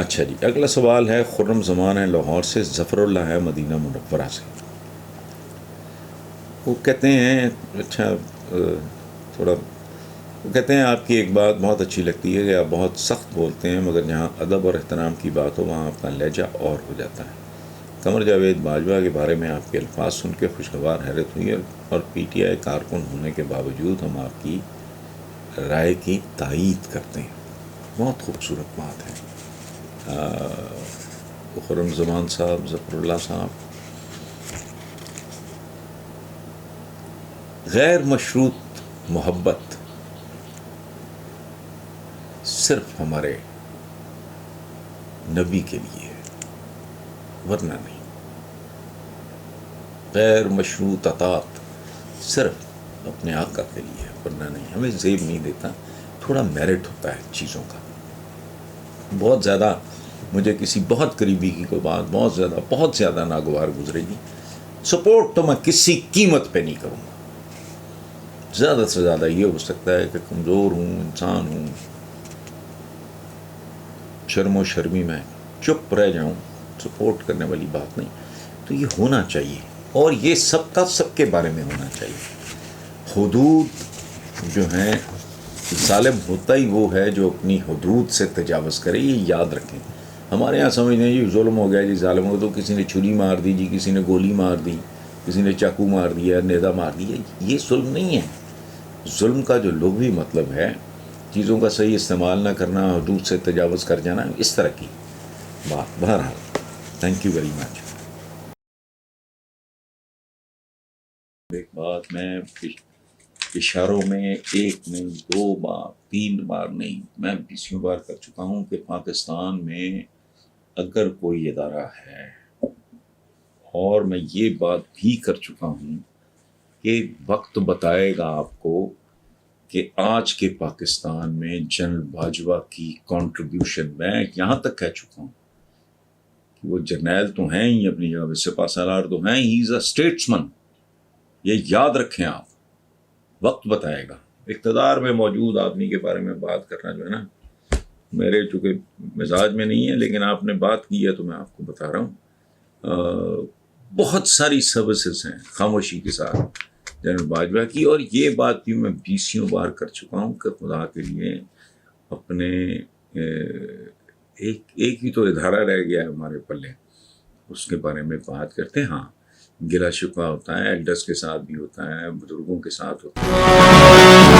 اچھا جی، اگلا سوال ہے خرم زمان ہے لاہور سے، ظفر اللہ ہے مدینہ منورہ سے۔ وہ کہتے ہیں اچھا تھوڑا وہ کہتے ہیں آپ کی ایک بات بہت اچھی لگتی ہے کہ آپ بہت سخت بولتے ہیں، مگر جہاں ادب اور احترام کی بات ہو وہاں آپ کا لہجہ اور ہو جاتا ہے۔ قمر جاوید باجوہ کے بارے میں آپ کے الفاظ سن کے خوشگوار حیرت ہوئی ہے، اور پی ٹی آئی کارکن ہونے کے باوجود ہم آپ کی رائے کی تائید کرتے ہیں۔ بہت خوبصورت بات ہے۔ خرم زمان صاحب، ظفر اللہ صاحب، غیر مشروط محبت صرف ہمارے نبی کے لیے ہے، ورنہ نہیں۔ غیر مشروط اطاعت صرف اپنے آقا کے لیے ہے، ورنہ نہیں۔ ہمیں زیب نہیں دیتا، تھوڑا میرٹ ہوتا ہے چیزوں کا۔ بہت زیادہ مجھے کسی بہت قریبی کی کوئی بات بہت زیادہ ناگوار گزرے گی، سپورٹ تو میں کسی قیمت پہ نہیں کروں گا۔ زیادہ سے زیادہ یہ ہو سکتا ہے کہ کمزور ہوں، انسان ہوں، شرم و شرمی میں چپ رہ جاؤں، سپورٹ کرنے والی بات نہیں۔ تو یہ ہونا چاہیے، اور یہ سب کا سب کے بارے میں ہونا چاہیے۔ حدود جو ہیں، ظالم ہوتا ہی وہ ہے جو اپنی حدود سے تجاوز کرے، یہ یاد رکھیں۔ ہمارے یہاں سمجھتے ہیں جی ظلم ہو گیا، جی ظالم ہو، تو کسی نے چھری مار دی، جی کسی نے گولی مار دی، کسی نے چاقو مار دیا، نیزہ مار دیا۔ یہ ظلم نہیں ہے۔ ظلم کا جو لغوی مطلب ہے چیزوں کا صحیح استعمال نہ کرنا، حدود سے تجاوز کر جانا، اس طرح کی بات۔ بہرحال تھینک یو ویری مچ۔ ایک بات میں اشاروں میں ایک نہیں، 2 بار 3 بار نہیں، میں 20 بار کر چکا ہوں کہ پاکستان میں اگر کوئی ادارہ ہے، اور میں یہ بات بھی کر چکا ہوں کہ وقت بتائے گا آپ کو کہ آج کے پاکستان میں جنرل باجوہ کی کنٹریبیوشن، میں یہاں تک کہہ چکا ہوں کہ وہ جرنیل تو ہیں ہی اپنی جگہ پہ، سپہ سالار تو ہیں، ہی از اے اسٹیٹسمن۔ یہ یاد رکھیں آپ، وقت بتائے گا۔ اقتدار میں موجود آدمی کے بارے میں بات کرنا جو ہے نا، میرے چونکہ مزاج میں نہیں ہے، لیکن آپ نے بات کی ہے تو میں آپ کو بتا رہا ہوں۔ بہت ساری سروسز ہیں خاموشی کے ساتھ جنرل باجوہ کی، اور یہ بات بھی میں 20 بار کر چکا ہوں کہ خدا کے لیے اپنے ایک ہی تو ادارہ رہ گیا ہے ہمارے پلے، اس کے بارے میں بات کرتے ہیں۔ ہاں، گلہ شکوہ ہوتا ہے، ایلڈرز کے ساتھ بھی ہوتا ہے، بزرگوں کے ساتھ ہوتا ہے۔